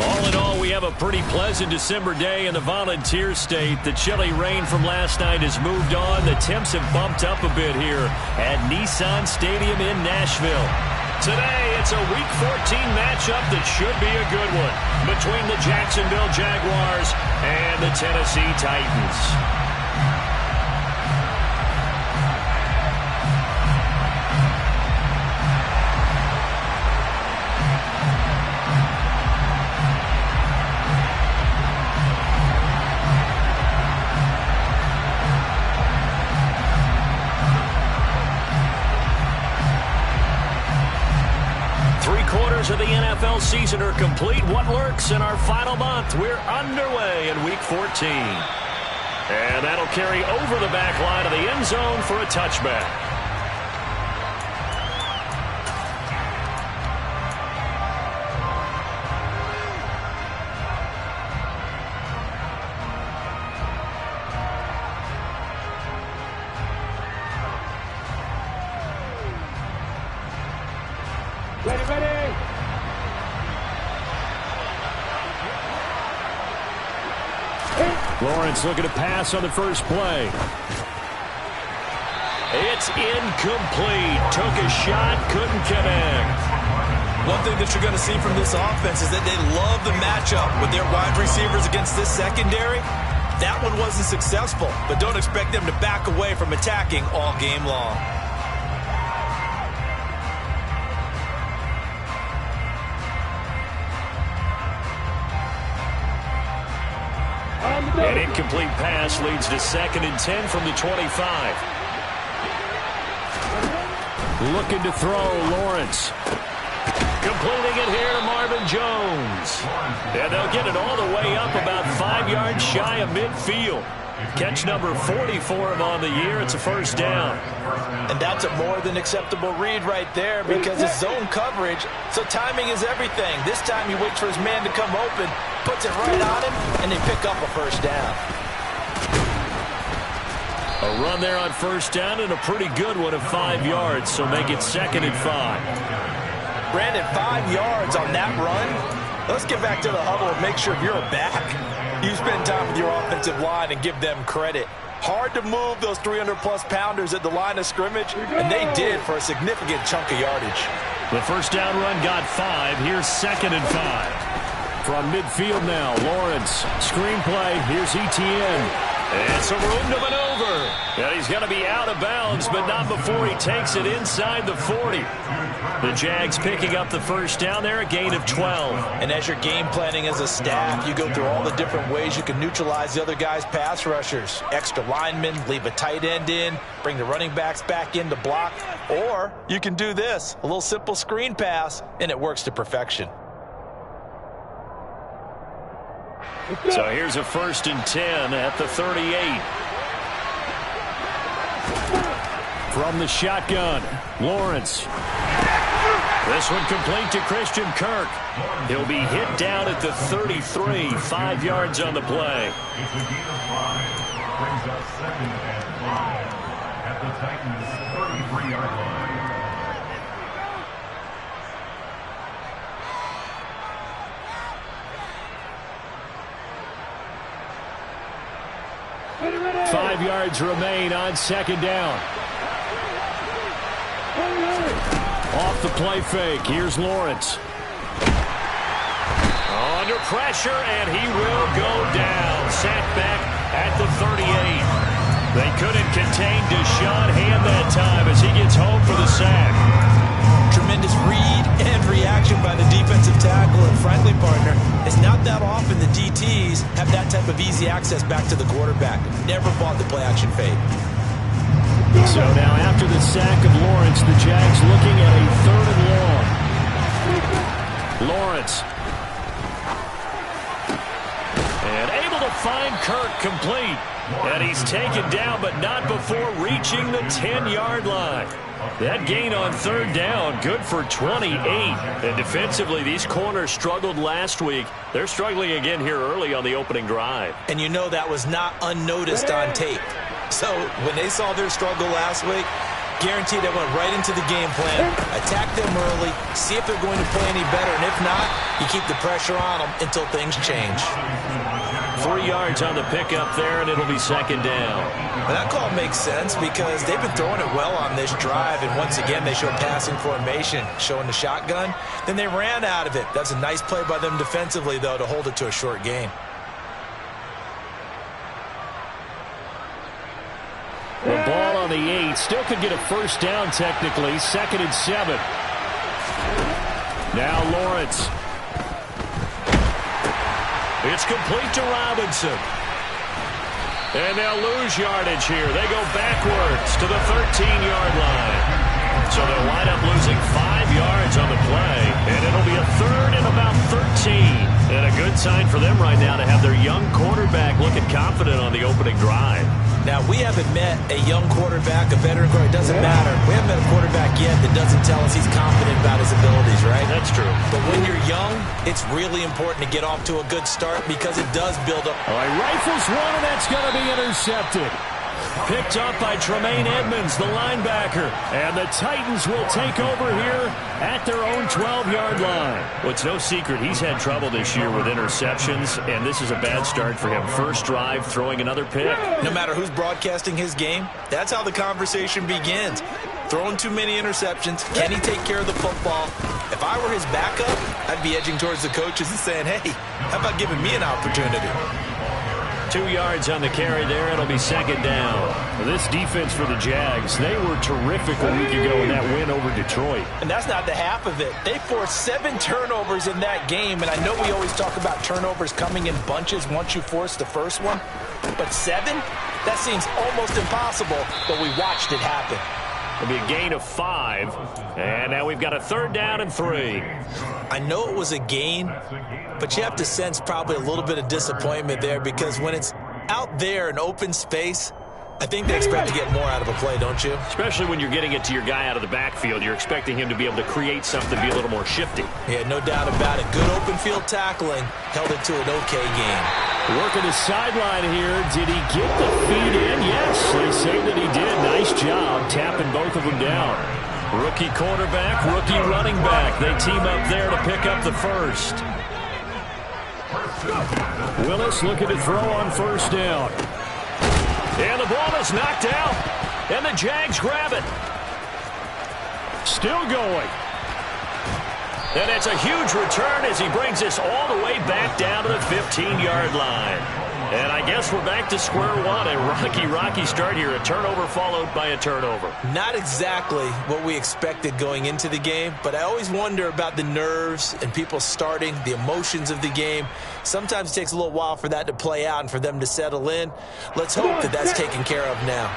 All in all, we have a pretty pleasant December day in the Volunteer State. The chilly rain from last night has moved on. The temps have bumped up a bit here at Nissan Stadium in Nashville. Today, it's a Week 14 matchup that should be a good one between the Jacksonville Jaguars and the Tennessee Titans. Of the NFL season are complete. What lurks in our final month? We're underway in Week 14. And that'll carry over the back line of the end zone for a touchback. Ready. Lawrence looking to pass on the first play. It's incomplete. Took a shot, couldn't connect. One thing that you're going to see from this offense is that they love the matchup with their wide receivers against this secondary. That one wasn't successful, but don't expect them to back away from attacking all game long. An incomplete pass leads to 2nd and 10 from the 25. Looking to throw, Lawrence. Completing it here to Marvin Jones. And they'll get it all the way up about 5 yards shy of midfield. Catch number 40 for him on the year. It's a first down. And that's a more than acceptable read right there because it's zone coverage, so timing is everything. This time he waits for his man to come open, puts it right on him, and they pick up a first down. A run there on first down and a pretty good one of 5 yards, so make it 2nd and 5. Brandon, 5 yards on that run. Let's get back to the huddle and make sure you're back. You spend time with your offensive line and give them credit. Hard to move those 300-plus pounders at the line of scrimmage, and they did for a significant chunk of yardage. The first down run got 5. Here's 2nd and 5. From midfield now, Lawrence. Screenplay. Here's Etienne. And some room to maneuver. And he's going to be out of bounds, but not before he takes it inside the 40. The Jags picking up the first down there, a gain of 12. And as you're game planning as a staff, you go through all the different ways you can neutralize the other guy's pass rushers. Extra linemen, leave a tight end in, bring the running backs back in to block. Or you can do this, a little simple screen pass, and it works to perfection. So here's a 1st and 10 at the 38. From the shotgun, Lawrence. This one complete to Christian Kirk. He'll be hit down at the 33, 5 yards on the play. Brings us 2nd and 5 at the Titans' 33-yard line. Ready. 5 yards remain on 2nd down. Off the play fake. Here's Lawrence. Under pressure, and he will go down. Sacked back at the 38. They couldn't contain Deshaun Hand that time as he gets home for the sack. Tremendous read and reaction by the defensive tackle. And frankly, partner, it's not that often the DTs have that type of easy access back to the quarterback. Never bought the play-action fade. So now after the sack of Lawrence, the Jags looking at a 3rd and long. Lawrence. And able to find Kirk complete. And he's taken down, but not before reaching the 10-yard line. That gain on 3rd down, good for 28. And defensively, these corners struggled last week. They're struggling again here early on the opening drive. And you know that was not unnoticed on tape. So when they saw their struggle last week, Guaranteed I went right into the game plan, attack them early, see if they're going to play any better, and if not, you keep the pressure on them until things change. 3 yards on the pickup there, and it'll be second down. Well, that call makes sense because they've been throwing it well on this drive, and once again, they show passing formation, showing the shotgun. Then they ran out of it. That's a nice play by them defensively, though, to hold it to a short gain. The ball on the 8. Still could get a first down technically. 2nd and 7. Now Lawrence. It's complete to Robinson. And they'll lose yardage here. They go backwards to the 13-yard line. So they'll wind up losing 5 yards on the play. And it'll be a 3rd and about 13. And a good sign for them right now to have their young quarterback looking confident on the opening drive. Now, we haven't met a young quarterback, a veteran quarterback. It doesn't matter. We haven't met a quarterback yet that doesn't tell us he's confident about his abilities, right? That's true. But when you're young, it's really important to get off to a good start because it does build up. All right, rifles one, and that's going to be intercepted. Picked up by Tremaine Edmonds, the linebacker. And the Titans will take over here at their own 12-yard line. Well, it's no secret he's had trouble this year with interceptions, and this is a bad start for him. First drive, throwing another pick. No matter who's broadcasting his game, that's how the conversation begins. Throwing too many interceptions. Can he take care of the football? If I were his backup, I'd be edging towards the coaches and saying, hey, how about giving me an opportunity? 2 yards on the carry there. It'll be second down. Well, this defense for the Jags, they were terrific a week ago in that win over Detroit. And that's not the half of it. They forced 7 turnovers in that game, and I know we always talk about turnovers coming in bunches once you force the first one, but 7? That seems almost impossible, but we watched it happen. It'll be a gain of 5, and now we've got a 3rd down and 3. I know it was a gain, but you have to sense probably a little bit of disappointment there because when it's out there in open space, I think they expect to get more out of a play, don't you? Especially when you're getting it to your guy out of the backfield. You're expecting him to be able to create something, be a little more shifty. Yeah, no doubt about it. Good open field tackling held it to an okay game. Working the sideline here. Did he get the feed in? Yes, they say that he did. Nice job tapping both of them down. Rookie quarterback, rookie running back. They team up there to pick up the first. Willis looking to throw on first down. And the ball is knocked out. And the Jags grab it. Still going. And it's a huge return as he brings this all the way back down to the 15-yard line. And I guess we're back to square one. A rocky start here. A turnover followed by a turnover. Not exactly what we expected going into the game, but I always wonder about the nerves and people starting, the emotions of the game. Sometimes it takes a little while for that to play out and for them to settle in. Let's hope that that's taken care of now.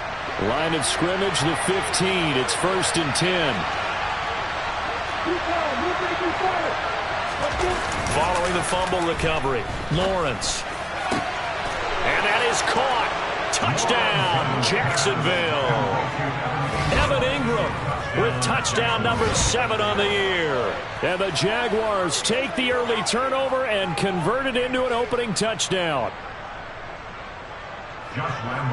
Line of scrimmage, the 15. It's 1st and 10. Following the fumble recovery, Lawrence. And that is caught. Touchdown, Jacksonville. Evan Ingram with touchdown number 7 on the year. And the Jaguars take the early turnover and convert it into an opening touchdown.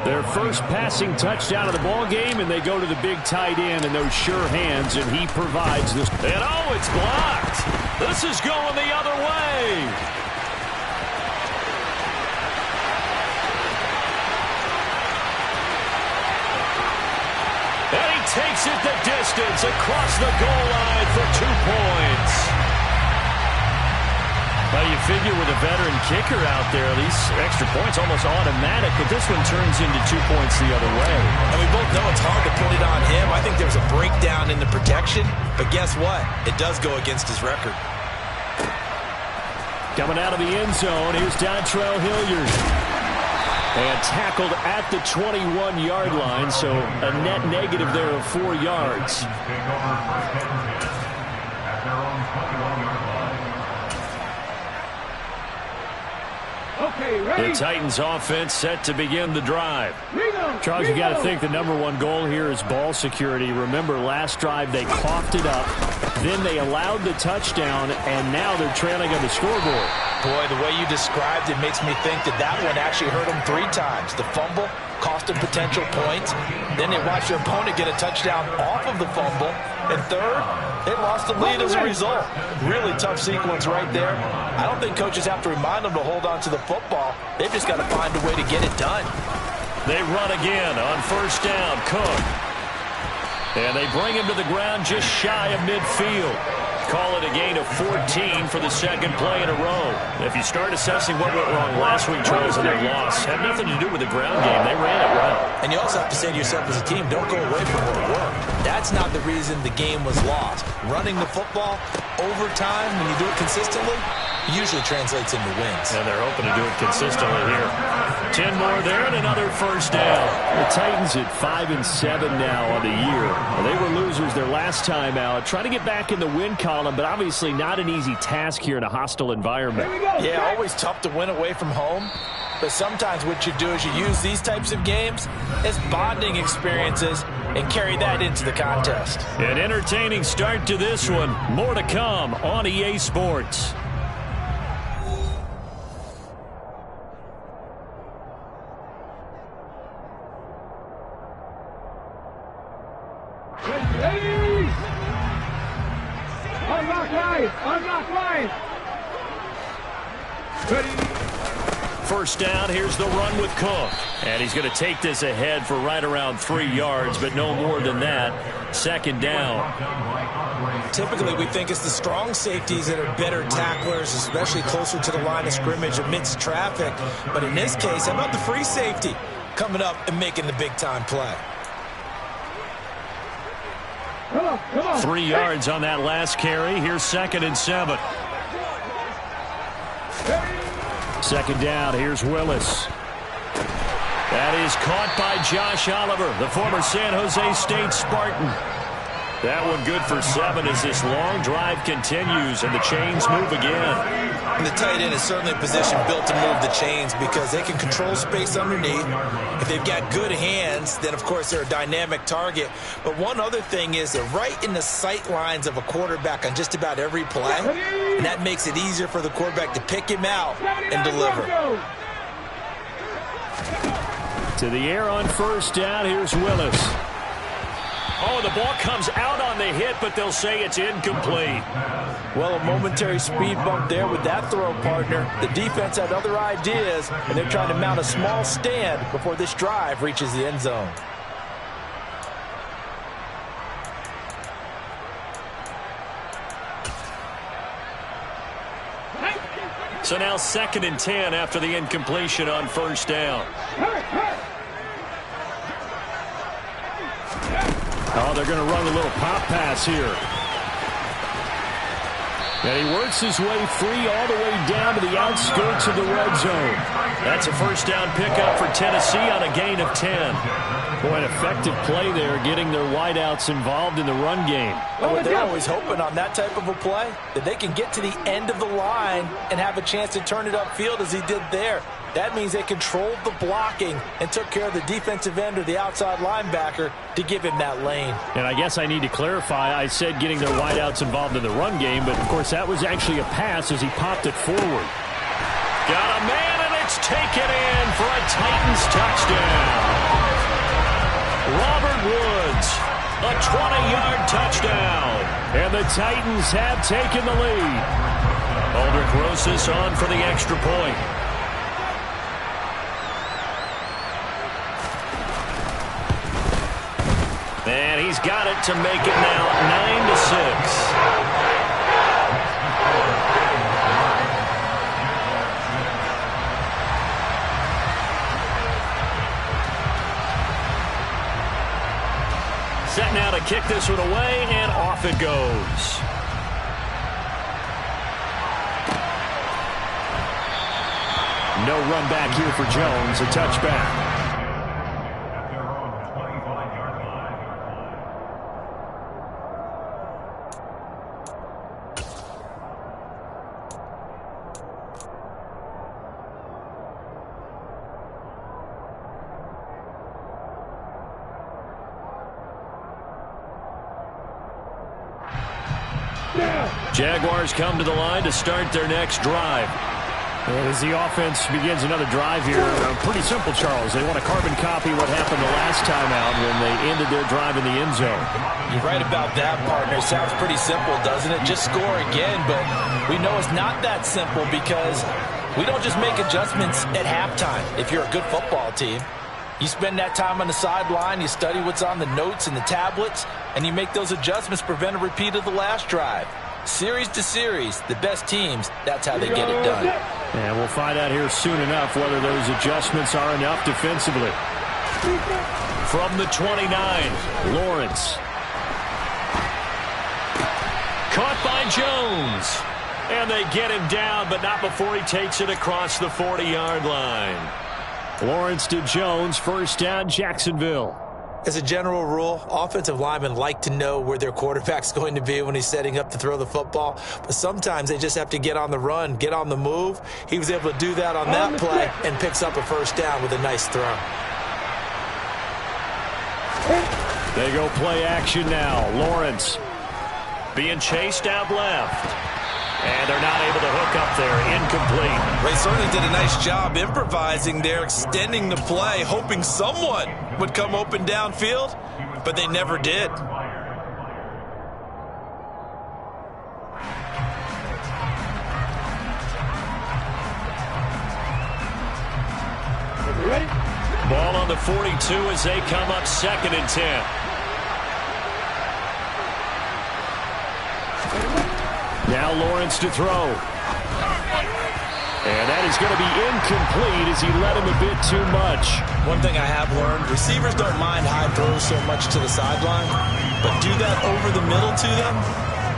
Their first passing touchdown of the ball game, and they go to the big tight end and those sure hands, and he provides this. And oh, it's blocked. This is going the other way. And he takes it the distance across the goal line for 2 points. Well, you figure with a veteran kicker out there, these extra points almost automatic, but this one turns into 2 points the other way. And we both know it's hard to put it on him. I think there's a breakdown in the protection, but guess what? It does go against his record. Coming out of the end zone, here's Dontrell Hilliard. And tackled at the 21-yard line, so a net negative there of 4 yards. The Titans offense set to begin the drive. Charles, you got to think the #1 goal here is ball security. Remember, last drive they coughed it up. Then they allowed the touchdown, and now they're trailing on the scoreboard. Boy, the way you described it makes me think that one actually hurt them 3 times. The fumble cost them potential points. Then they watched their opponent get a touchdown off of the fumble. And third, they lost the lead as a result. Really tough sequence right there. I don't think coaches have to remind them to hold on to the football. They've just got to find a way to get it done. They run again on first down. Cook. And they bring him to the ground just shy of midfield. Call it a gain of 14 for the second play in a row. If you start assessing what went wrong last week, Charles, in their loss, had nothing to do with the ground game. They ran it well. And you also have to say to yourself as a team, don't go away from what worked. That's not the reason the game was lost. Running the football over time, when you do it consistently, usually translates into wins. And they're hoping to do it consistently here. 10 more there and another first down. The Titans at 5-7 now on the year. Well, they were losers their last time out. Trying to get back in the win column, but obviously not an easy task here in a hostile environment. Yeah, always tough to win away from home. But sometimes what you do is you use these types of games as bonding experiences and carry that into the contest. An entertaining start to this one. More to come on EA Sports. First down, here's the run with Cook. And he's going to take this ahead for right around 3 yards, but no more than that. Second down. Typically, we think it's the strong safeties that are better tacklers, especially closer to the line of scrimmage amidst traffic. But in this case, how about the free safety coming up and making the big-time play? 3 yards on that last carry. Here's 2nd and 7. Second down, here's Willis. That is caught by Josh Oliver, the former San Jose State Spartan. That one good for 7 as this long drive continues and the chains move again. And the tight end is certainly a position built to move the chains because they can control space underneath. If they've got good hands, then of course they're a dynamic target. But one other thing is they're right in the sight lines of a quarterback on just about every play. And that makes it easier for the quarterback to pick him out and deliver. To the air on first down, here's Willis. Oh, the ball comes out on the hit, but they'll say it's incomplete. Well, a momentary speed bump there with that throw, partner. The defense had other ideas, and they're trying to mount a small stand before this drive reaches the end zone. So now 2nd and 10 after the incompletion on first down. Oh, they're going to run a little pop pass here. And he works his way free all the way down to the outskirts of the red zone. That's a first down pickup for Tennessee on a gain of 10. Boy, an effective play there, getting their wideouts involved in the run game. Well, they're always hoping on that type of a play that they can get to the end of the line and have a chance to turn it upfield as he did there. That means they controlled the blocking and took care of the defensive end or the outside linebacker to give him that lane. And I guess I need to clarify, I said getting their wideouts involved in the run game, but of course that was actually a pass as he popped it forward. Got a man, and it's taken in for a Titans touchdown. Robert Woods, a 20-yard touchdown. And the Titans have taken the lead. Aldrich Rosas on for the extra point. And he's got it to make it now 9-6. Set now to kick this one away, and off it goes. No run back here for Jones, a touchback. Jaguars come to the line to start their next drive. And as the offense begins another drive here, pretty simple, Charles. They want to carbon copy what happened the last time out when they ended their drive in the end zone. You're right about that, partner. Sounds pretty simple, doesn't it? Just score again, but we know it's not that simple because we don't just make adjustments at halftime. If you're a good football team, you spend that time on the sideline, you study what's on the notes and the tablets, and you make those adjustments, prevent a repeat of the last drive. Series to series, the best teams, that's how they get it done. And we'll find out here soon enough whether those adjustments are enough defensively. From the 29, Lawrence. Caught by Jones. And they get him down, but not before he takes it across the 40-yard line. Lawrence to Jones, first down, Jacksonville. As a general rule, offensive linemen like to know where their quarterback's going to be when he's setting up to throw the football. But sometimes they just have to get on the run, get on the move. He was able to do that on that play and picks up a first down with a nice throw. They go play action now. Lawrence being chased out left. And they're not able to hook up there. Incomplete. They certainly did a nice job improvising there, extending the play, hoping someone would come open downfield, but they never did. Ball on the 42 as they come up 2nd and 10. Now Lawrence to throw. And that is going to be incomplete as he led him a bit too much. One thing I have learned, receivers don't mind high throws so much to the sideline, but do that over the middle to them,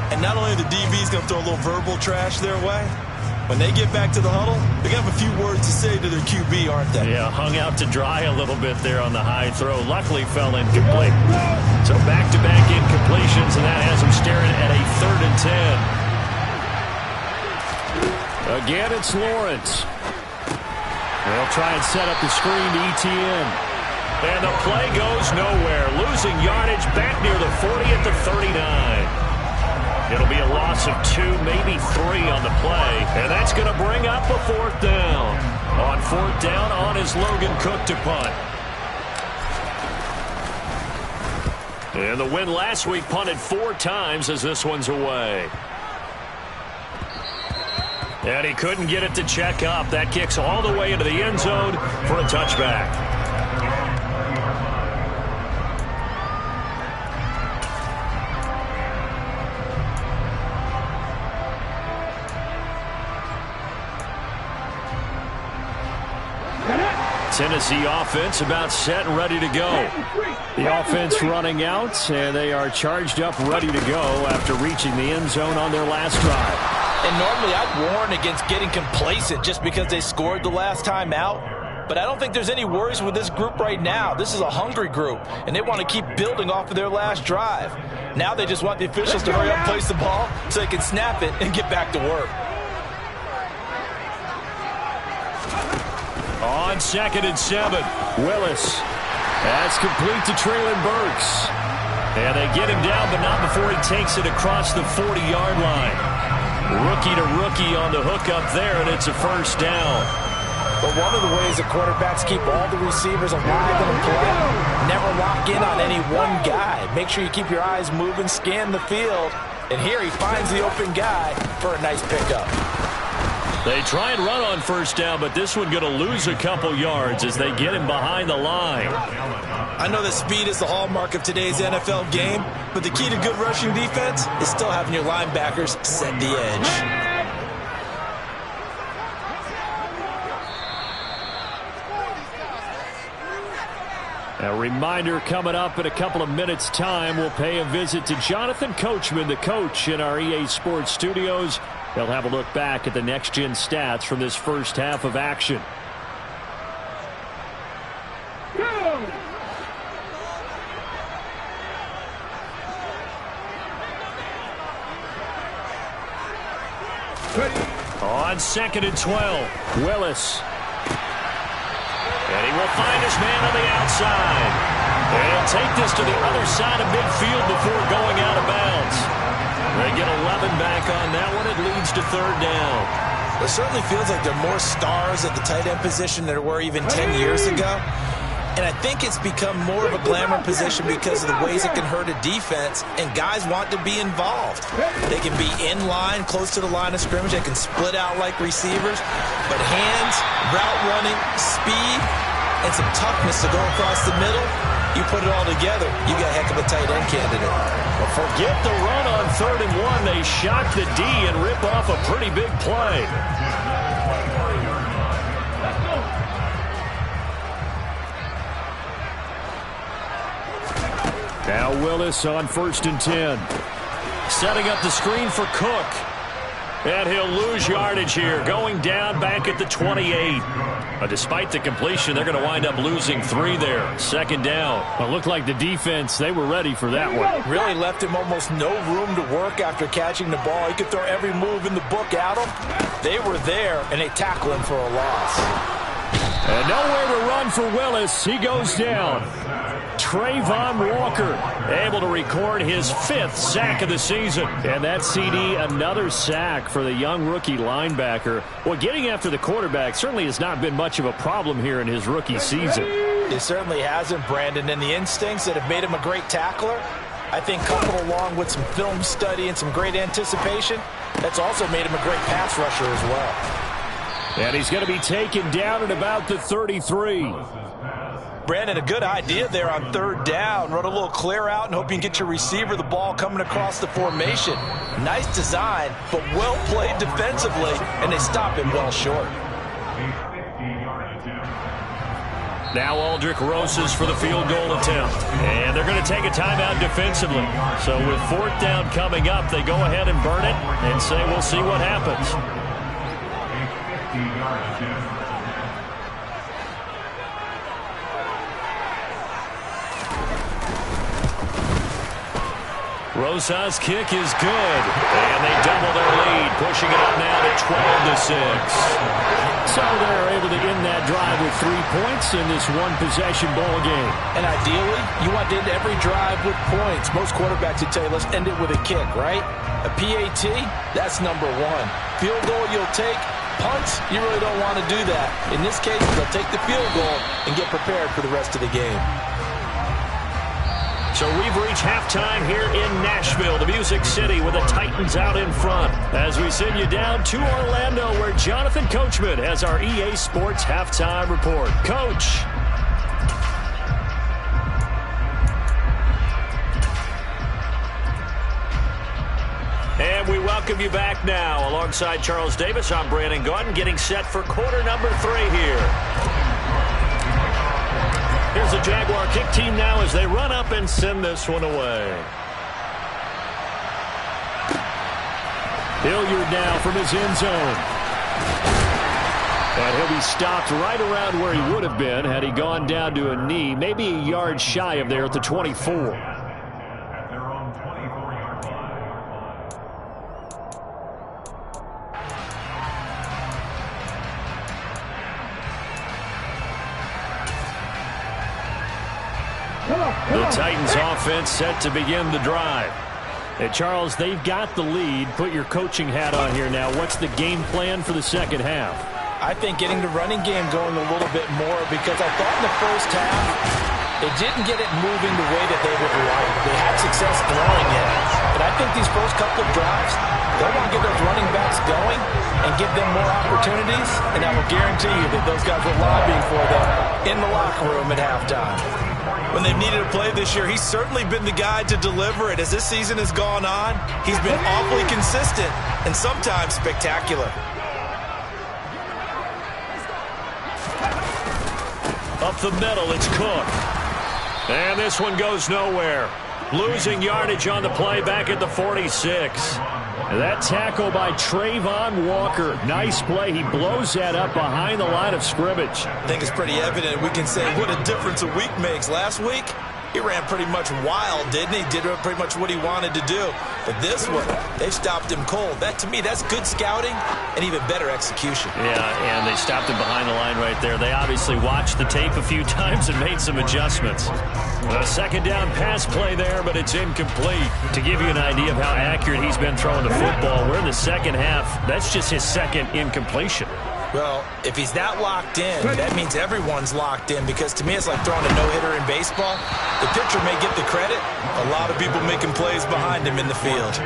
and not only are the DBs going to throw a little verbal trash their way, when they get back to the huddle, they're going to have a few words to say to their QB, aren't they? Yeah, hung out to dry a little bit there on the high throw. Luckily fell incomplete. So back-to-back incompletions, and that has them staring at a 3rd and 10. Again, it's Lawrence. They'll try and set up the screen to ETN. And the play goes nowhere. Losing yardage back near the 40 at the 39. It'll be a loss of 2, maybe 3 on the play. And that's going to bring up a 4th down. On 4th down, on is Logan Cook to punt. And the win last week punted 4 times as this one's away. And he couldn't get it to check up. That kicks all the way into the end zone for a touchback. Tennessee offense about set and ready to go. The offense running out, and they are charged up, ready to go after reaching the end zone on their last drive. And normally I'd warn against getting complacent just because they scored the last time out. But I don't think there's any worries with this group right now. This is a hungry group, and they want to keep building off of their last drive. Now they just want the officials to hurry up and place the ball so they can snap it and get back to work. On 2nd and 7, Willis. That's complete to Traylon Burks. And they get him down, but not before he takes it across the 40-yard line. Rookie to rookie on the hook up there, and it's a first down. But one of the ways the quarterbacks keep all the receivers alive in a play, never lock in on any one guy. Make sure you keep your eyes moving, scan the field, and here he finds the open guy for a nice pickup. They try and run on first down, but this one going to lose a couple yards as they get him behind the line. I know that speed is the hallmark of today's NFL game, but the key to good rushing defense is still having your linebackers set the edge. A reminder coming up in a couple of minutes' time. We'll pay a visit to Jonathan Coachman, the coach in our EA Sports studios. They'll have a look back at the next-gen stats from this first half of action. On 2nd and 12, Willis. And he will find his man on the outside. And he'll take this to the other side of midfield before going out of bounds. They get 11 back on that one. It leads to third down. It certainly feels like there are more stars at the tight end position than there were even 10 years ago. And I think it's become more of a glamour position because of the ways it can hurt a defense, and guys want to be involved. They can be in line, close to the line of scrimmage. They can split out like receivers. But hands, route running, speed, and some toughness to go across the middle, you put it all together, you got a heck of a tight end candidate. Well, forget the run on 3rd and 1. They shock the D and rip off a pretty big play. Now Willis on 1st and 10. Setting up the screen for Cook. And he'll lose yardage here, going down back at the 28. Despite the completion, they're going to wind up losing 3 there. 2nd down. Well, it looked like the defense, they were ready for that one. Really left him almost no room to work after catching the ball. He could throw every move in the book at him. They were there, and they tackle him for a loss. And nowhere to run for Willis. He goes down. Trayvon Walker able to record his 5th sack of the season. And that CD, another sack for the young rookie linebacker. Well, getting after the quarterback certainly has not been much of a problem here in his rookie season. It certainly hasn't, Brandon. And the instincts that have made him a great tackler, I think coupled along with some film study and some great anticipation, that's also made him a great pass rusher as well. And he's going to be taken down at about the 33. Brandon, a good idea there on 3rd down. Run a little clear out and hope you can get your receiver the ball coming across the formation. Nice design, but well played defensively, and they stop him well short. Now Aldrick Rosas for the field goal attempt. And they're going to take a timeout defensively. So with 4th down coming up, they go ahead and burn it and say we'll see what happens. Rosas' kick is good. And they double their lead, pushing it up now to 12-6. So they're able to end that drive with 3 points in this one-possession ball game. And ideally, you want to end every drive with points. Most quarterbacks would tell you, let's end it with a kick, right? A PAT, that's number 1. Field goal you'll take. Punts, you really don't want to do that. In this case, they'll take the field goal and get prepared for the rest of the game. So we've reached halftime here in Nashville, the Music City, with the Titans out in front. As we send you down to Orlando, where Jonathan Coachman has our EA Sports halftime report. Coach. And we welcome you back now. Alongside Charles Davis, I'm Brandon Gaudin, getting set for quarter number 3 here. Here's the Jaguar kick team now as they run up and send this one away. Hilliard now from his end zone. And he'll be stopped right around where he would have been had he gone down to a knee, maybe a yard shy of there at the 24. At their own 24-yard line. The Titans offense set to begin the drive. And Charles, they've got the lead. Put your coaching hat on here now. What's the game plan for the second half? I think getting the running game going a little bit more, because I thought in the first half they didn't get it moving the way that they would like. They had success throwing it, but I think these first couple of drives, they'll want to get those running backs going and give them more opportunities, and I will guarantee you that those guys were lobbying for them in the locker room at halftime. When they've needed a play this year, he's certainly been the guy to deliver it. As this season has gone on, he's been awfully consistent and sometimes spectacular. Up the middle, it's Cook. And this one goes nowhere. Losing yardage on the play back at the 46. And that tackle by Trayvon Walker. Nice play. He blows that up behind the line of scrimmage. I think it's pretty evident. We can say what a difference a week makes. Last week, He ran pretty much wild, didn't he? Did pretty much what he wanted to do. But this one, they stopped him cold. That, to me, that's good scouting and even better execution. Yeah, and they stopped him behind the line right there. They obviously watched the tape a few times and made some adjustments. A second down pass play there, but it's incomplete. To give you an idea of how accurate he's been throwing the football, we're in the second half. That's just his second incompletion. Well, if he's that locked in, that means everyone's locked in, because to me it's like throwing a no-hitter in baseball. The pitcher may get the credit. A lot of people making plays behind him in the field.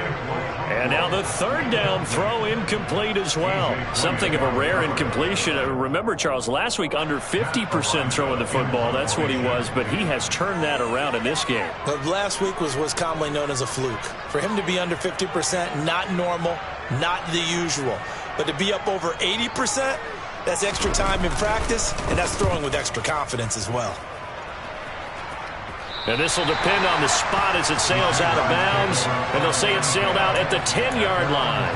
And now the third down throw incomplete as well. Something of a rare incompletion. Remember, Charles, last week under 50% throwing the football. That's what he was, but he has turned that around in this game. But last week was commonly known as a fluke. For him to be under 50%, not normal, not the usual. But to be up over 80%, that's extra time in practice, and that's throwing with extra confidence as well. And this will depend on the spot as it sails out of bounds. And they'll say it sailed out at the 10-yard line.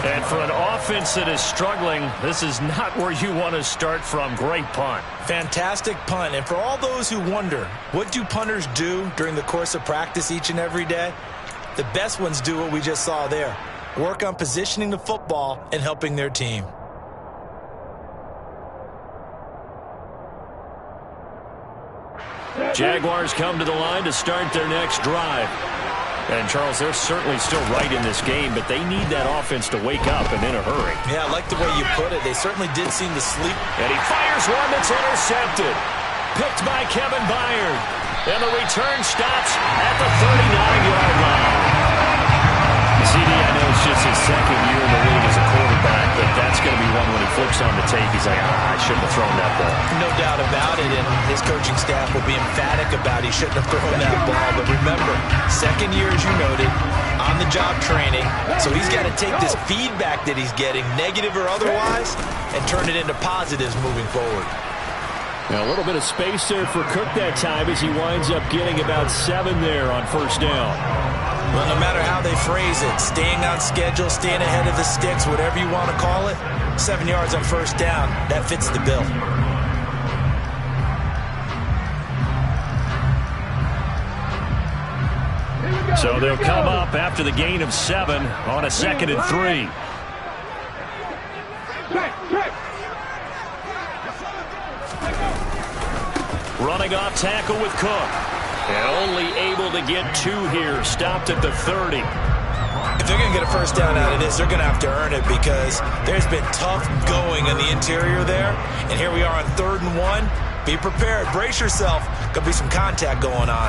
And for an offense that is struggling, this is not where you want to start from. Great punt. Fantastic punt. And for all those who wonder, what do punters do during the course of practice each and every day? The best ones do what we just saw there. Work on positioning the football and helping their team. Jaguars come to the line to start their next drive. And, Charles, they're certainly still right in this game, but they need that offense to wake up and in a hurry. Yeah, I like the way you put it. They certainly did seem to sleep. And he fires one that's intercepted. Picked by Kevin Byard. And the return stops at the 39-yard line. CD, I know it's just his second year in the league as a quarterback, but that's going to be one when he flips on the tape. He's like, I shouldn't have thrown that ball. No doubt about it, and his coaching staff will be emphatic about he shouldn't have thrown that ball. But remember, second year, as you noted, on-the-job training, so he's got to take this feedback that he's getting, negative or otherwise, and turn it into positives moving forward. Now a little bit of space there for Cook that time as he winds up getting about 7 there on first down. Well, no matter how they phrase it, staying on schedule, staying ahead of the sticks, whatever you want to call it, 7 yards on first down, that fits the bill. So they'll come up after the gain of 7 on a 2nd and 3. Running off tackle with Cook. And only able to get 2 here. Stopped at the 30. If they're going to get a first down out of this, they're going to have to earn it, because there's been tough going in the interior there. And here we are on 3rd and 1. Be prepared. Brace yourself. Going to be some contact going on.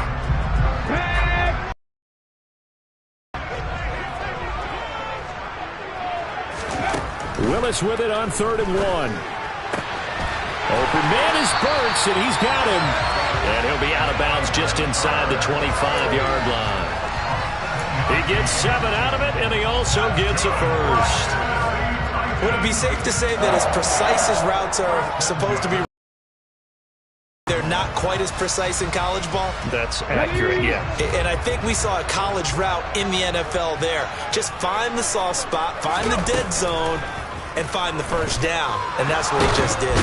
Willis with it on 3rd and 1. Open man is Burks, and he's got him. And he'll be out of bounds just inside the 25-yard line. He gets 7 out of it, and he also gets a first. Would it be safe to say that as precise as routes are supposed to be, they're not quite as precise in college ball? That's accurate, yeah. And I think we saw a college route in the NFL there. Just find the soft spot, find the dead zone, and find the first down. And that's what he just did.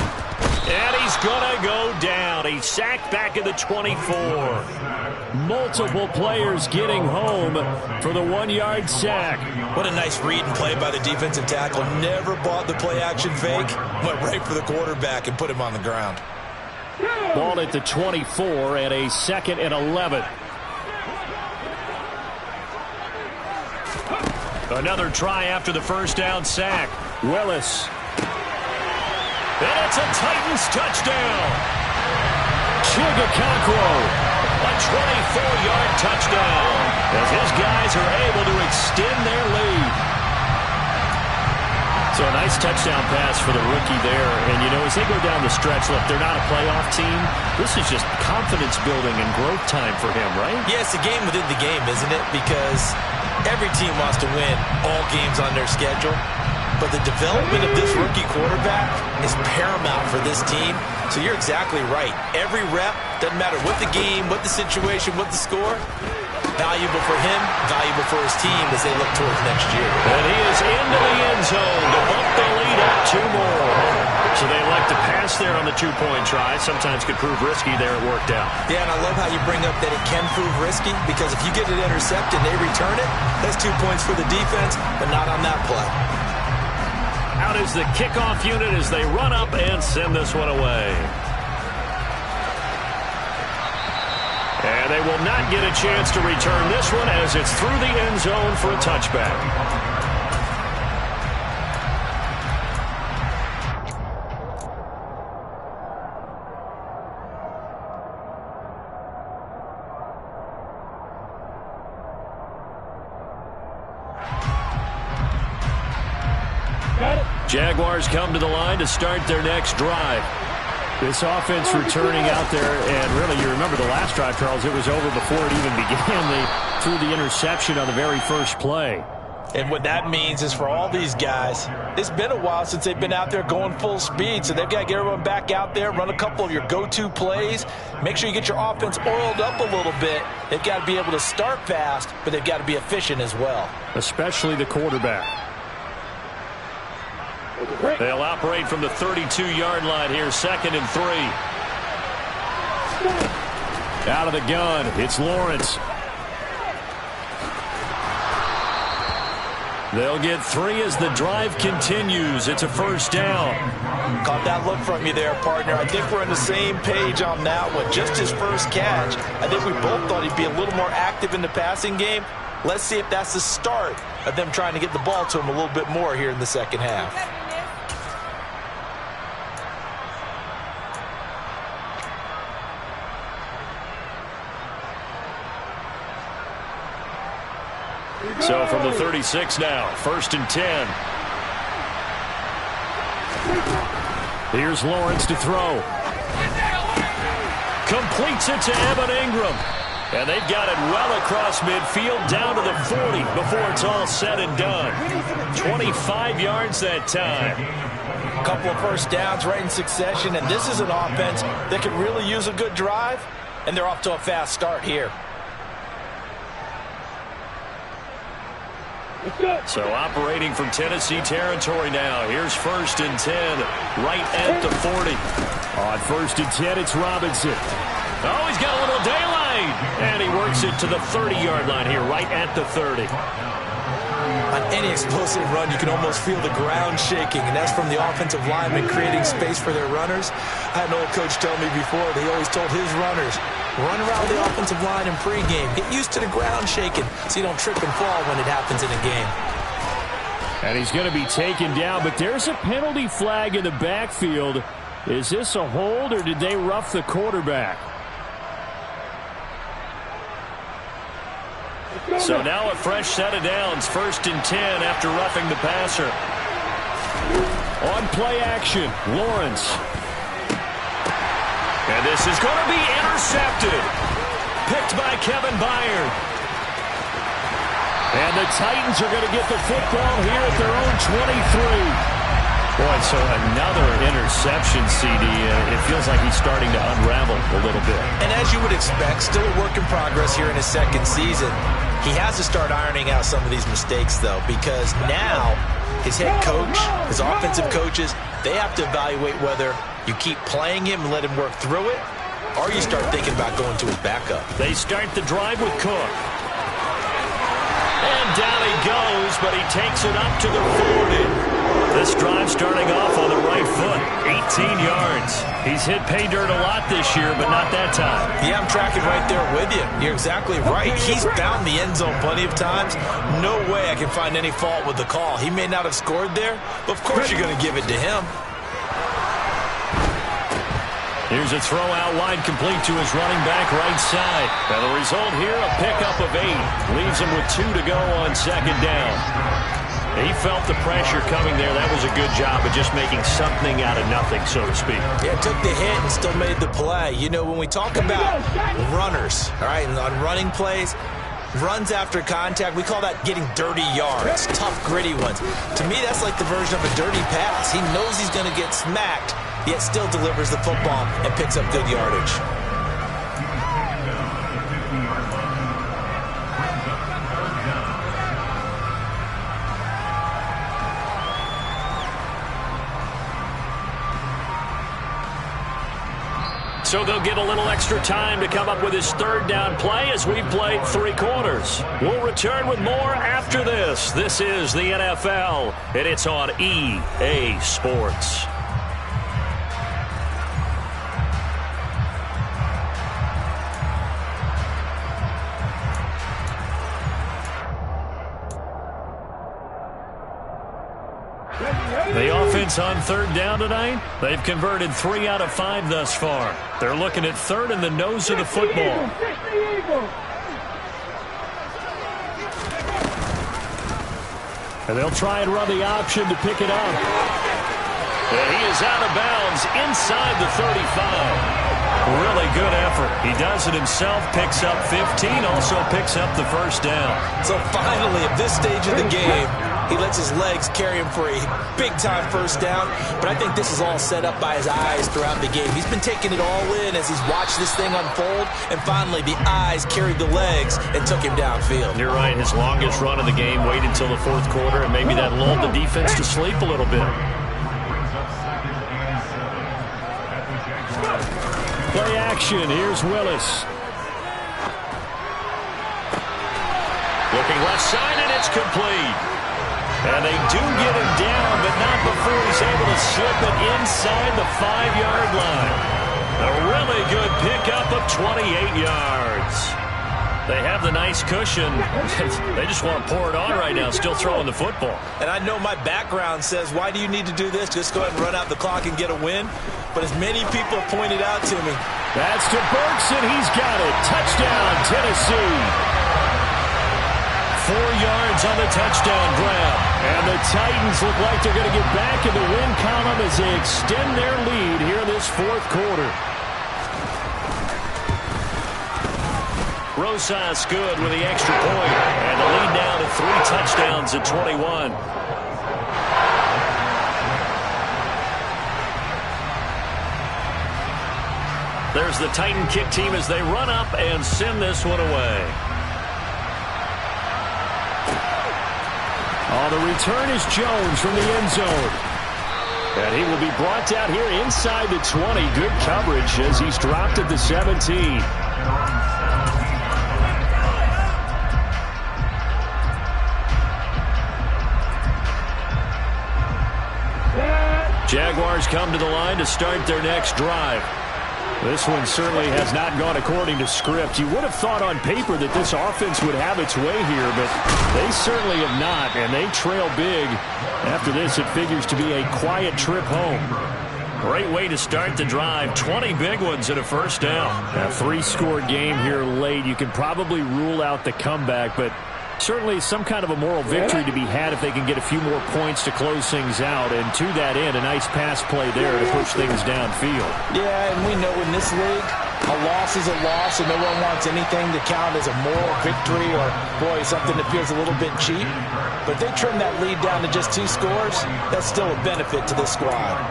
And he's going to go down. He's sacked back at the 24. Multiple players getting home for the 1-yard sack. What a nice read and play by the defensive tackle. Never bought the play-action fake. Went right for the quarterback and put him on the ground. Ball at the 24 and a 2nd and 11. Another try after the first down sack. Willis. And it's a Titans touchdown. Chigakakwo. A 24-yard touchdown as his guys are able to extend their lead. So a nice touchdown pass for the rookie there. And, you know, as they go down the stretch, look, they're not a playoff team. This is just confidence building and growth time for him, right? Yeah, it's a game within the game, isn't it? Because every team wants to win all games on their schedule. But the development of this rookie quarterback is paramount for this team. So you're exactly right. Every rep, doesn't matter what the game, what the situation, what the score, valuable for him, valuable for his team as they look towards next year. And he is into the end zone to bump the lead up 2 more. So they elect to pass there on the two-point try. Sometimes could prove risky. There it worked out. Yeah, and I love how you bring up that it can prove risky, because if you get it intercepted and they return it, that's 2 points for the defense, but not on that play. Out is the kickoff unit as they run up and send this one away. And they will not get a chance to return this one as it's through the end zone for a touchback. Jaguars come to the line to start their next drive. This offense returning out there, and really, you remember the last drive, Charles, it was over before it even began. They threw the interception on the very first play. And what that means is for all these guys, it's been a while since they've been out there going full speed, so they've got to get everyone back out there, run a couple of your go-to plays, make sure you get your offense oiled up a little bit. They've got to be able to start fast, but they've got to be efficient as well. Especially the quarterback. They'll operate from the 32-yard line here, 2nd and 3. Out of the gun, it's Lawrence. They'll get 3 as the drive continues. It's a first down. Caught that look from you there, partner. I think we're on the same page on that one. Just his first catch. I think we both thought he'd be a little more active in the passing game. Let's see if that's the start of them trying to get the ball to him a little bit more here in the second half. So from the 36 now, 1st and 10. Here's Lawrence to throw. Completes it to Evan Ingram. And they've got it well across midfield down to the 40 before it's all said and done. 25 yards that time. A couple of first downs right in succession, and this is an offense that could really use a good drive, and they're off to a fast start here. So operating from Tennessee territory now. Here's 1st and 10, right at the 40. On 1st and 10, it's Robinson. Oh, he's got a little daylight. And he works it to the 30-yard line here, right at the 30. On any explosive run, you can almost feel the ground shaking, and that's from the offensive linemen creating space for their runners. I had an old coach tell me before, he always told his runners, run around the offensive line in pregame. Get used to the ground shaking so you don't trip and fall when it happens in a game. And he's going to be taken down, but there's a penalty flag in the backfield. Is this a hold, or did they rough the quarterback? So now a fresh set of downs, 1st and 10 after roughing the passer. On play action, Lawrence. And this is going to be intercepted. Picked by Kevin Byard. And the Titans are going to get the football here at their own 23. Boy, so another interception, CD. It feels like he's starting to unravel a little bit. And as you would expect, still a work in progress here in his second season. He has to start ironing out some of these mistakes, though, because now his head coach, his offensive coaches, they have to evaluate whether you keep playing him and let him work through it, or you start thinking about going to his backup. They start the drive with Cook. And down he goes, but he takes it up to the 40. This drive starting off on the right foot, 18 yards. He's hit pay dirt a lot this year, but not that time. Yeah, I'm tracking right there with you. You're exactly right. He's found the end zone plenty of times. No way I can find any fault with the call. He may not have scored there, but of course you're going to give it to him. Here's a throw out wide, complete to his running back right side. And the result here, a pickup of 8. Leaves him with 2 to go on 2nd down. He felt the pressure coming there. That was a good job of just making something out of nothing, so to speak. Yeah, took the hit and still made the play. You know, when we talk about runners, all right, and on running plays, runs after contact, we call that getting dirty yards, tough, gritty ones. To me, that's like the version of a dirty pass. He knows he's going to get smacked, yet still delivers the football and picks up good yardage. So they'll get a little extra time to come up with his third down play as we've played 3 quarters. We'll return with more after this. This is the NFL, and it's on EA Sports. The offense on third down tonight, they've converted 3 out of 5 thus far. They're looking at third in the nose of the football. And they'll try and run the option to pick it up. And he is out of bounds inside the 35. Really good effort. He does it himself, picks up 15, also picks up the first down. So finally, at this stage of the game, he lets his legs carry him for a big-time first down. But I think this is all set up by his eyes throughout the game. He's been taking it all in as he's watched this thing unfold. And finally, the eyes carried the legs and took him downfield. You're right. His longest run of the game waited until the 4th quarter, and maybe that lulled the defense to sleep a little bit. Play action. Here's Willis. Looking left side, and it's complete. And they do get him down, but not before he's able to slip it inside the 5-yard line. A really good pickup of 28 yards. They have the nice cushion. They just want to pour it on right now, still throwing the football. And I know my background says, why do you need to do this? Just go ahead and run out the clock and get a win. But as many people have pointed out to me. That's to Burks, and he's got it. Touchdown, Tennessee. 4 yards on the touchdown grab. And the Titans look like they're going to get back in the win column as they extend their lead here in this 4th quarter. Rosas good with the extra point. And the lead now to 3 touchdowns at 21. There's the Titan kick team as they run up and send this one away. Oh, the return is Jones from the end zone. And he will be brought down here inside the 20. Good coverage as he's dropped at the 17. Jaguars come to the line to start their next drive. This one certainly has not gone according to script. You would have thought on paper that this offense would have its way here, but they certainly have not, and they trail big. After this, it figures to be a quiet trip home. Great way to start the drive. 20 big ones and a first down. A 3-score game here late. You can probably rule out the comeback, but certainly some kind of a moral victory to be had if they can get a few more points to close things out. And to that end, a nice pass play there to push things downfield. Yeah, and we know in this league, a loss is a loss, and no one wants anything to count as a moral victory or, boy, something that feels a little bit cheap. But if they trim that lead down to just 2 scores, that's still a benefit to this squad.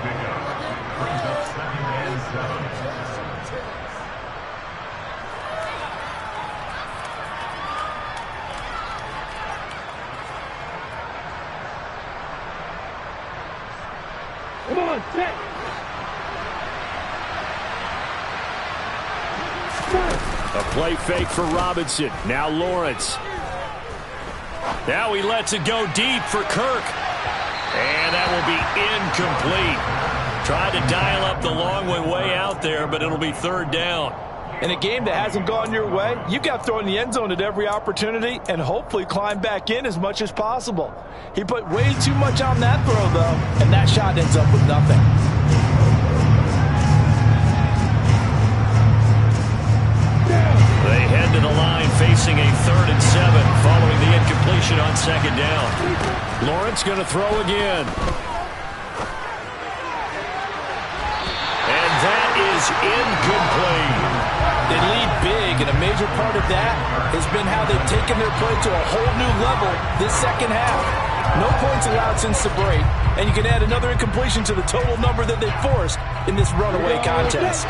A play fake for Robinson. Now Lawrence. Now he lets it go deep for Kirk. And that will be incomplete. Tried to dial up the long way out there, but it'll be 3rd down. In a game that hasn't gone your way, you've got to throw in the end zone at every opportunity and hopefully climb back in as much as possible. He put way too much on that throw, though, and that shot ends up with nothing. They head to the line facing a 3rd and 7 following the incompletion on 2nd down. Lawrence going to throw again. And that is incomplete. They lead big, and a major part of that has been how they've taken their play to a whole new level this second half. No points allowed since the break, and you can add another incompletion to the total number that they forced in this runaway contest.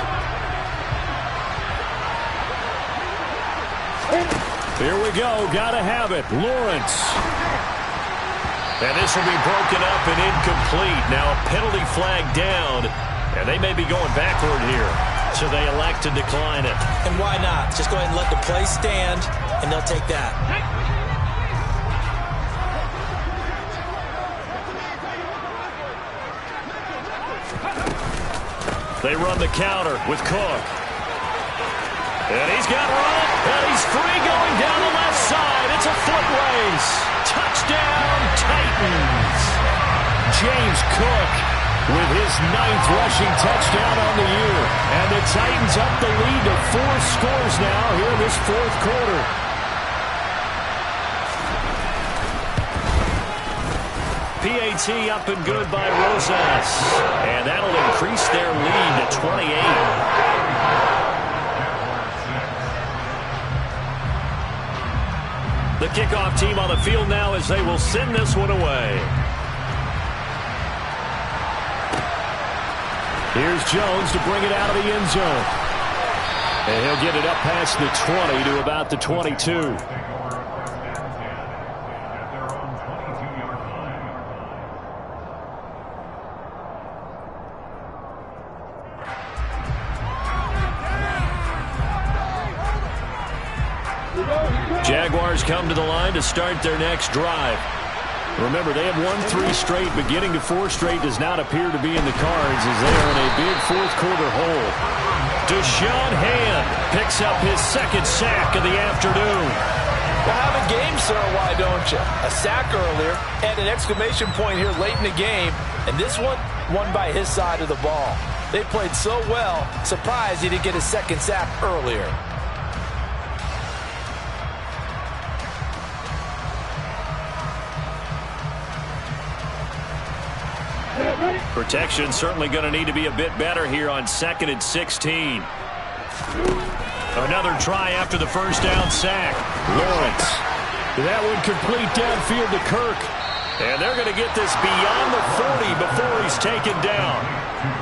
Here we go. Got to have it. Lawrence. And this will be broken up and incomplete. Now a penalty flag down, and they may be going backward here. So they elect to decline it. And why not? Just go ahead and let the play stand, and they'll take that. They run the counter with Cook. And he's got room, and he's free going down the left side. It's a foot race. Touchdown, Titans. James Cook with his 9th rushing touchdown on the year. And the Titans up the lead to 4 scores now here in this 4th quarter. PAT up and good by Rosas. And that'll increase their lead to 28. The kickoff team on the field now as they will send this one away. Here's Jones to bring it out of the end zone. And he'll get it up past the 20 to about the 22. Jaguars come to the line to start their next drive. Remember, they have won 3 straight, but getting to 4 straight does not appear to be in the cards as they are in a big 4th quarter hole. Deshaun Hand picks up his 2nd sack of the afternoon. Well, have a game, sir, why don't you? A sack earlier and an exclamation point here late in the game, and this one won by his side of the ball. They played so well, surprised he didn't get his 2nd sack earlier. Protection certainly going to need to be a bit better here on 2nd and 16. Another try after the first down sack. Lawrence. That one complete downfield to Kirk. And they're going to get this beyond the 40 before he's taken down.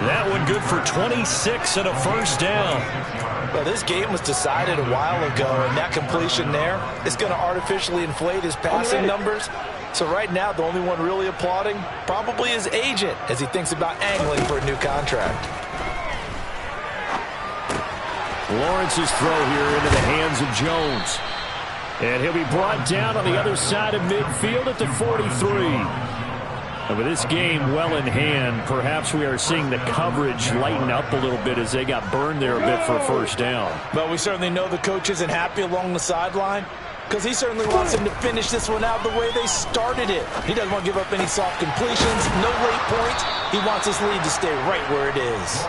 That one good for 26 and a first down. Well, this game was decided a while ago, and that completion there is going to artificially inflate his passing numbers. So right now, the only one really applauding probably his agent as he thinks about angling for a new contract. Lawrence's throw here into the hands of Jones. And he'll be brought down on the other side of midfield at the 43. And with this game well in hand, perhaps we are seeing the coverage lighten up a little bit as they got burned there a bit for a first down. But we certainly know the coach isn't happy along the sideline, because he certainly wants them to finish this one out the way they started it. He doesn't want to give up any soft completions, no late points. He wants his lead to stay right where it is.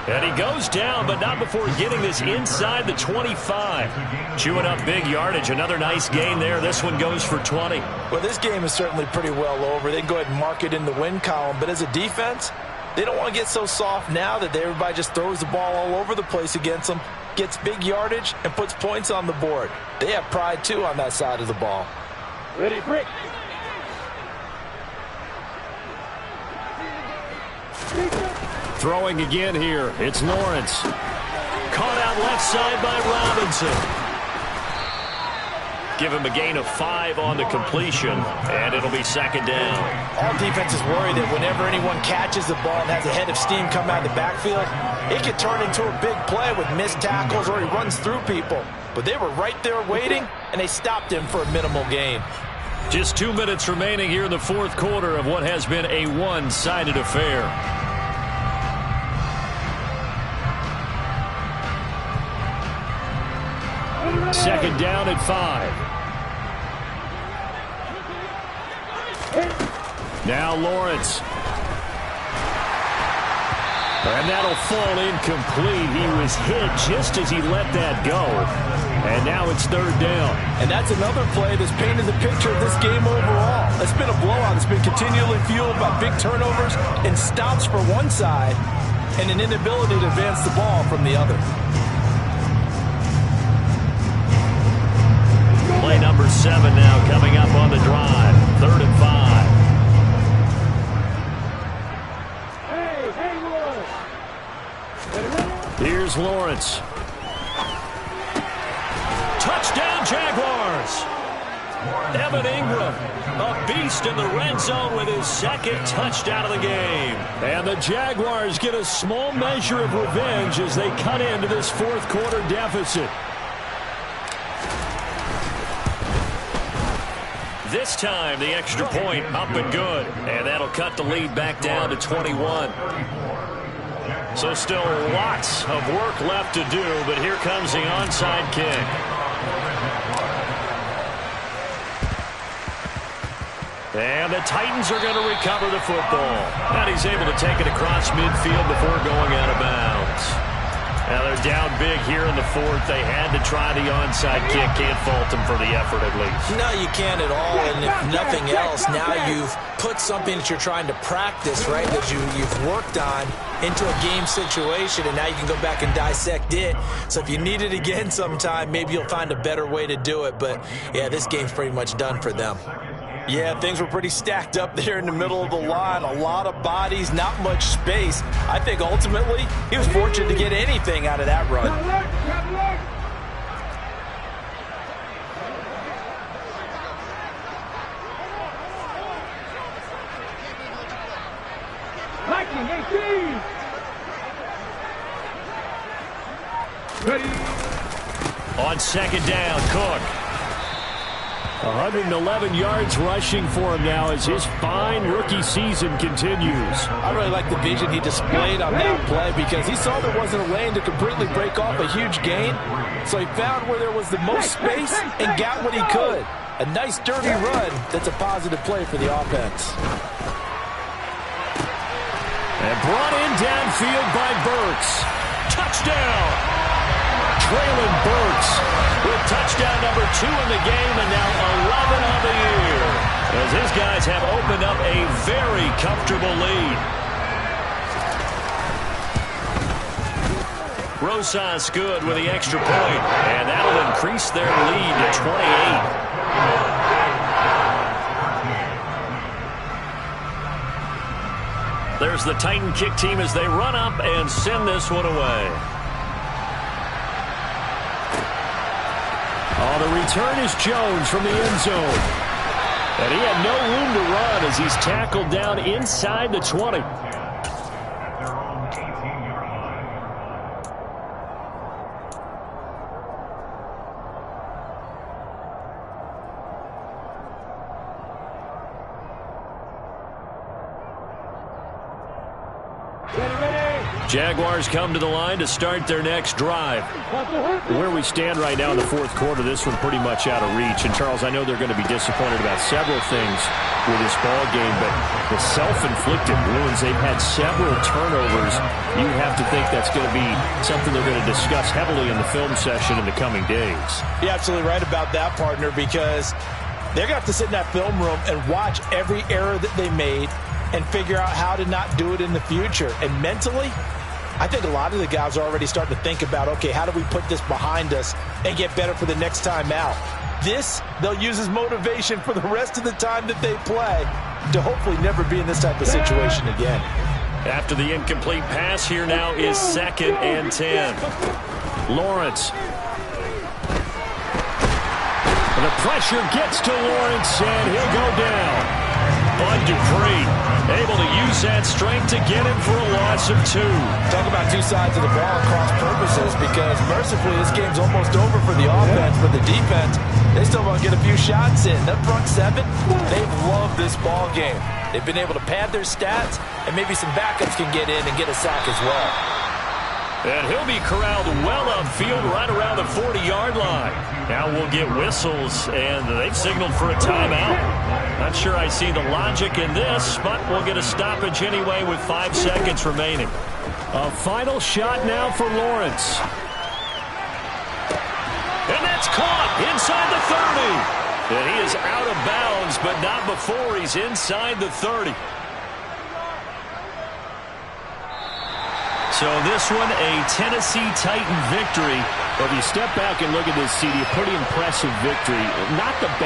And he goes down, but not before getting this inside the 25. Chewing up big yardage. Another nice gain there. This one goes for 20. Well, this game is certainly pretty well over. They can go ahead and mark it in the win column. But as a defense, they don't want to get so soft now that everybody just throws the ball all over the place against them, gets big yardage, and puts points on the board. They have pride, too, on that side of the ball. Ready, break. Throwing again here. It's Lawrence. Caught out left side by Robinson. Give him a gain of 5 on the completion, and it'll be 2nd down. All defenses worry that whenever anyone catches the ball and has a head of steam come out of the backfield, it could turn into a big play with missed tackles or he runs through people. But they were right there waiting, and they stopped him for a minimal gain. Just 2 minutes remaining here in the 4th quarter of what has been a one-sided affair. Second down at 5. Now Lawrence. And that'll fall incomplete. He was hit just as he let that go. And now it's 3rd down. And that's another play that's painted the picture of this game overall. It's been a blowout. It's been continually fueled by big turnovers and stops for one side and an inability to advance the ball from the other. Play number 7 now coming up on the drive. 3rd and 5. Here's Lawrence. Touchdown, Jaguars. Evan Ingram, a beast in the red zone with his second touchdown of the game. And the Jaguars get a small measure of revenge as they cut into this fourth quarter deficit. This time, the extra point up and good. And that'll cut the lead back down to 21. So still lots of work left to do, but here comes the onside kick. And the Titans are going to recover the football. And he's able to take it across midfield before going out of bounds. Now they're down big here in the fourth. They had to try the onside kick. Can't fault them for the effort at least. No, you can't at all. And if nothing else, now you've put something that you're trying to practice, right, that you've worked on into a game situation, and now you can go back and dissect it. So if you need it again sometime, maybe you'll find a better way to do it. But, yeah, this game's pretty much done for them. Yeah, things were pretty stacked up there in the middle of the line. A lot of bodies, not much space. I think ultimately he was fortunate to get anything out of that run. On second down, Cook. 111 yards rushing for him now as his fine rookie season continues. I really like the vision he displayed on that play because he saw there wasn't a lane to completely break off a huge gain. So he found where there was the most space and got what he could. A nice dirty run that's a positive play for the offense. And brought in downfield by Burks. Touchdown! Traylon Burks with touchdown number 2 in the game and now 11 on the year. As his guys have opened up a very comfortable lead. Rosas good with the extra point, and that'll increase their lead to 28. There's the Titan kick team as they run up and send this one away. Oh, the return is Jones from the end zone. And he had no room to run as he's tackled down inside the 20. Jaguars come to the line to start their next drive. Where we stand right now in the fourth quarter, this one pretty much out of reach. And, Charles, I know they're going to be disappointed about several things with this ball game, but the self-inflicted wounds, they've had several turnovers. You have to think that's going to be something they're going to discuss heavily in the film session in the coming days. You're absolutely right about that, partner, because they're going to have to sit in that film room and watch every error that they made and figure out how to not do it in the future. And mentally, I think a lot of the guys are already starting to think about, okay, how do we put this behind us and get better for the next time out? This, they'll use as motivation for the rest of the time that they play to hopefully never be in this type of situation again. After the incomplete pass, here now is 2nd and 10. Lawrence. The pressure gets to Lawrence, and he'll go down. Bud Dupree able to use that strength to get him for a loss of 2. Talk about two sides of the ball at cross purposes, because mercifully this game's almost over for the offense, but the defense, they still want to get a few shots in. That front seven, they've loved this ball game. They've been able to pad their stats, and maybe some backups can get in and get a sack as well. And he'll be corralled well upfield right around the 40-yard line. Now we'll get whistles, and they've signaled for a timeout. Not sure I see the logic in this, but we'll get a stoppage anyway with 5 seconds remaining. A final shot now for Lawrence. And that's caught inside the 30. And he is out of bounds, but not before he's inside the 30. So this one, a Tennessee Titan victory. Well, if you step back and look at this, CD, a pretty impressive victory. Not the best.